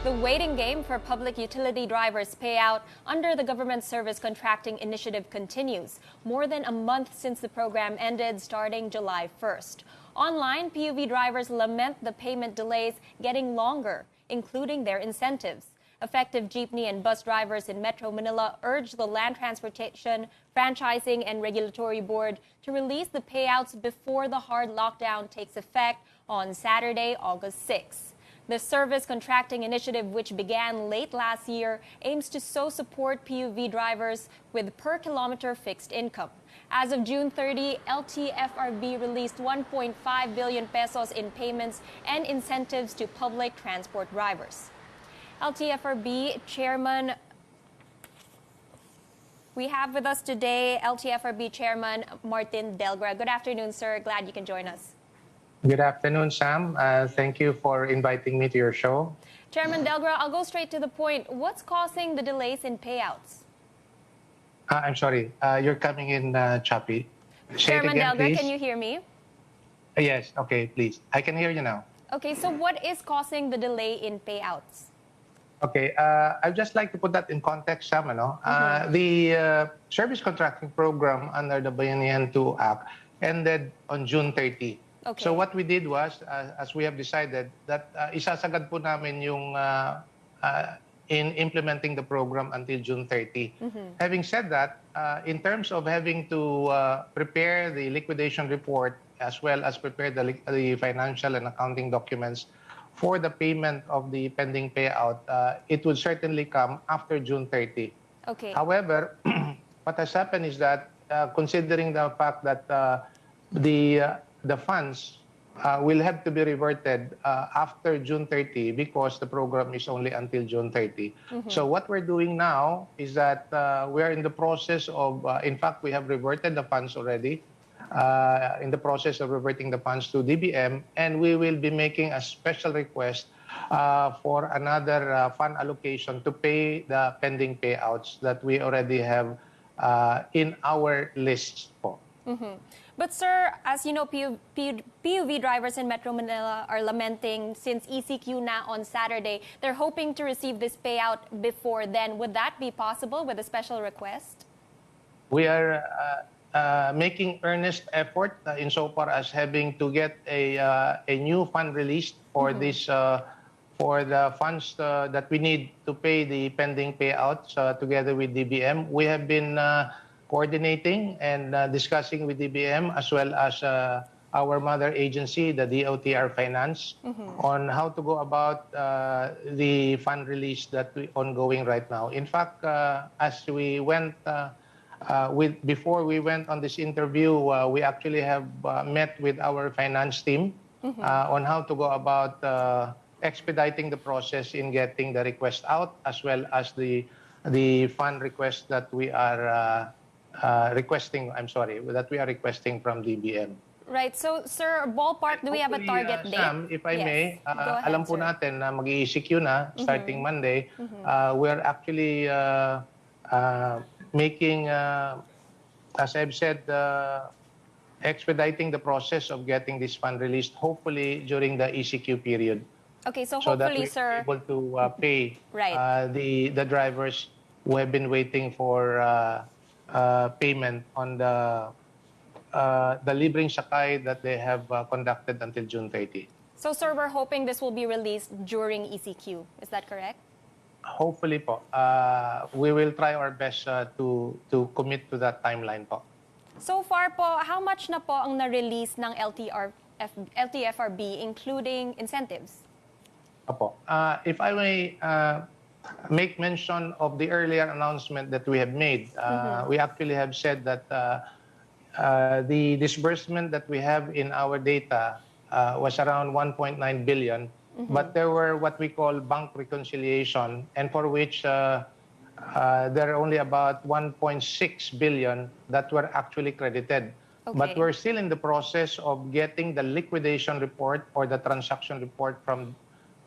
The waiting game for public utility drivers' payout under the government service contracting initiative continues, more than a month since the program ended starting July 1st. Online, PUV drivers lament the payment delays getting longer, including their incentives. Effective jeepney and bus drivers in Metro Manila urge the Land Transportation, Franchising and Regulatory Board to release the payouts before the hard lockdown takes effect on Saturday, August 6. The service contracting initiative, which began late last year, aims to support PUV drivers with per-kilometer fixed income. As of June 30, LTFRB released 1.5 billion pesos in payments and incentives to public transport drivers. LTFRB Chairman, we have with us today LTFRB Chairman Martin Delgra. Good afternoon, sir. Glad you can join us. Good afternoon, Sam. Thank you for inviting me to your show. Chairman Delgra, I'll go straight to the point. What's causing the delays in payouts? I'm sorry, you're coming in choppy. Chairman Delgra, can you hear me? Yes, okay, please. I can hear you now. Okay, so what is causing the delay in payouts? Okay, I'd just like to put that in context, Sam. The service contracting program under the Bayanihan 2 Act ended on June 30. Okay. So what we did was, as we have decided, that isasagad po namin yung in implementing the program until June 30. Having said that, in terms of having to prepare the liquidation report as well as prepare the financial and accounting documents for the payment of the pending payout, it would certainly come after June 30. Okay. However, what has happened is that considering the fact that the funds will have to be reverted after June 30 because the program is only until June 30. So what we're doing now is that we are in the process of, in fact, we have reverted the funds already, in the process of reverting the funds to DBM, and we will be making a special request for another fund allocation to pay the pending payouts that we already have in our lists po. But sir, as you know, PUV drivers in Metro Manila are lamenting since ECQ na on Saturday. They're hoping to receive this payout before then. Would that be possible with a special request? We are making earnest effort insofar as having to get a new fund released for this for the funds that we need to pay the pending payouts together with DBM. We have been coordinating and discussing with DBM as well as our mother agency, the DOTR Finance, on how to go about the fund release that we ongoing right now. In fact, as we went before we went on this interview, we actually have met with our finance team on how to go about expediting the process in getting the request out, as well as the fund request that we are requesting from DBM. Right. So, sir, ballpark, do we have a target date? Sam, if I may, ahead, alam po natin na mag-i-ECQ na starting Monday. We are actually making, as I've said, expediting the process of getting this fund released, hopefully during the ECQ period. Okay, so hopefully, that we're able to pay the drivers who have been waiting for payment on the libreng sakay that they have conducted until June 30. So, sir, we're hoping this will be released during ECQ. Is that correct? Hopefully po. We will try our best to commit to that timeline po. So far po, how much na po ang na-release ng LTFRB, including incentives? Opo. If I may make mention of the earlier announcement that we have made, we actually have said that the disbursement that we have in our data was around 1.9 billion, but there were what we call bank reconciliation, and for which there are only about 1.6 billion that were actually credited. Okay. But we're still in the process of getting the liquidation report or the transaction report from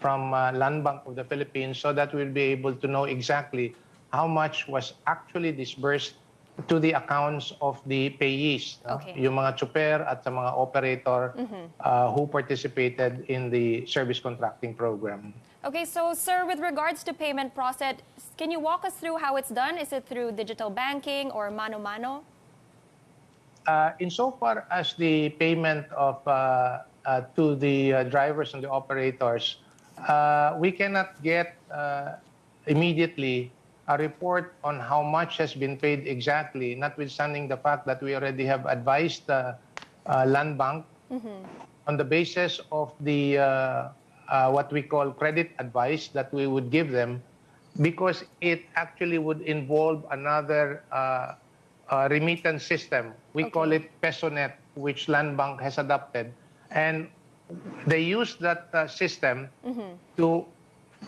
Land Bank of the Philippines, so that we'll be able to know exactly how much was actually disbursed to the accounts of the payees, yung mga tsuper at sa mga operator who participated in the service contracting program. Okay, so sir, with regards to payment process, can you walk us through how it's done? Is it through digital banking or mano-mano? Insofar as the payment of to the drivers and the operators, we cannot get immediately a report on how much has been paid exactly, notwithstanding the fact that we already have advised Land Bank on the basis of the what we call credit advice that we would give them, because it actually would involve another remittance system. We call it PesoNet, which Land Bank has adopted. And they use that system to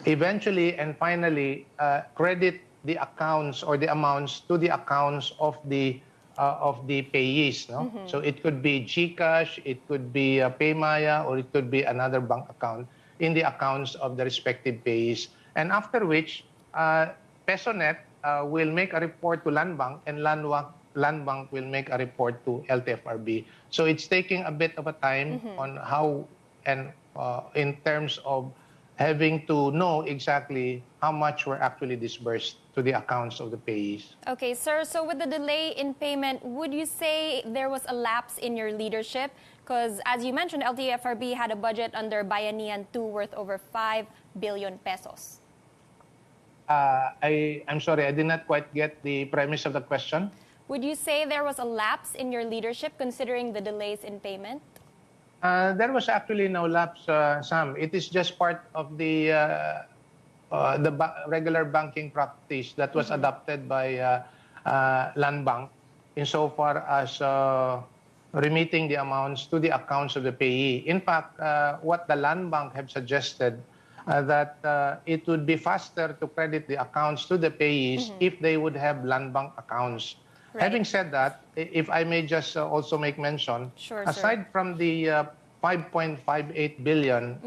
eventually and finally credit the accounts or the amounts to the accounts of the payees. No? So it could be GCash, it could be Paymaya, or it could be another bank account in the accounts of the respective payees. And after which, PesoNet will make a report to Land Bank, and Land Bank will make a report to LTFRB. So it's taking a bit of a time on how and in terms of having to know exactly how much were actually disbursed to the accounts of the payees. Okay, sir. So with the delay in payment, would you say there was a lapse in your leadership? Because as you mentioned, LTFRB had a budget under Bayanihan 2 worth over 5 billion pesos. I'm sorry, I did not quite get the premise of the question. Would you say there was a lapse in your leadership considering the delays in payment? There was actually no lapse, Sam. It is just part of the regular banking practice that was adopted by Land Bank insofar as remitting the amounts to the accounts of the payee. In fact, what the Land Bank have suggested that it would be faster to credit the accounts to the payees if they would have Land Bank accounts. Right. Having said that, if I may just also make mention, aside from the 5.58 billion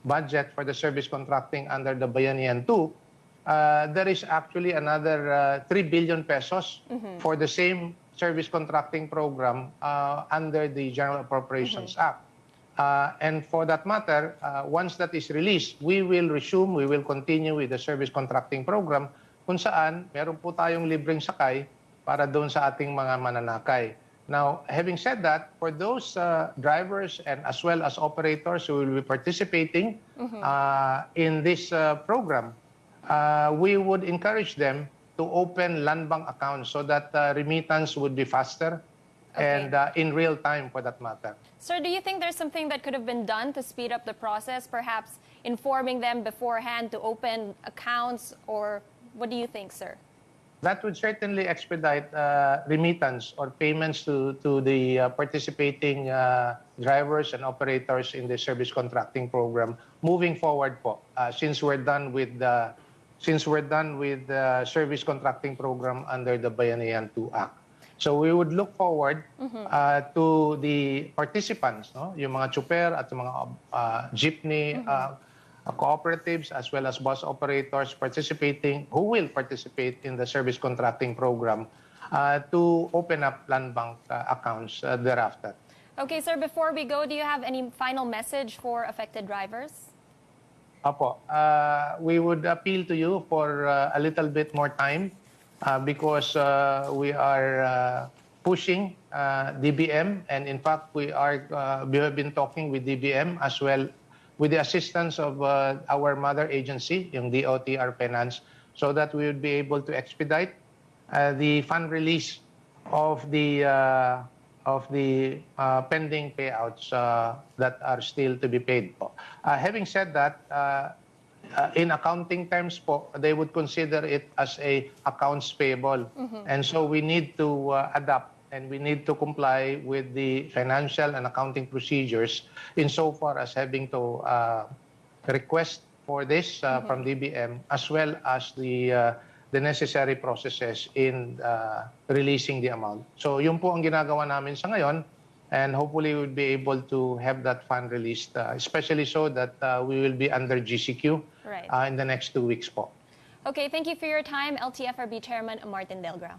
budget for the service contracting under the Bayanihan 2, there is actually another 3 billion pesos for the same service contracting program under the General Appropriations Act. And for that matter, once that is released, we will continue with the service contracting program kung saan meron po tayong libreng sakay para doon sa ating mga mananakay. Now, having said that, for those drivers and as well as operators who will be participating in this program, we would encourage them to open Land Bank accounts so that remittance would be faster and in real time for that matter. Sir, do you think there's something that could have been done to speed up the process, perhaps informing them beforehand to open accounts, or what do you think, sir? That would certainly expedite remittance or payments to the participating drivers and operators in the service contracting program moving forward po, since we're done with the service contracting program under the Bayanihan 2 Act. So we would look forward to the participants, no? Yung mga chuper at yung mga jeepney cooperatives as well as bus operators who will participate in the service contracting program to open up Land Bank accounts thereafter. Okay, sir, before we go, do you have any final message for affected drivers? Apo, we would appeal to you for a little bit more time because we are pushing DBM, and in fact we have been talking with DBM as well with the assistance of our mother agency, yung DOTR Finance, so that we would be able to expedite the fund release of the pending payouts that are still to be paid po. Having said that, in accounting terms po, they would consider it as a accounts payable. And so we need to adapt and we need to comply with the financial and accounting procedures insofar as having to request for this from DBM as well as the necessary processes in releasing the amount. So yun po ang ginagawa namin sa ngayon, and hopefully we'll be able to have that fund released, especially so that we will be under GCQ in the next 2 weeks po. Okay, thank you for your time, LTFRB Chairman Martin Delgra.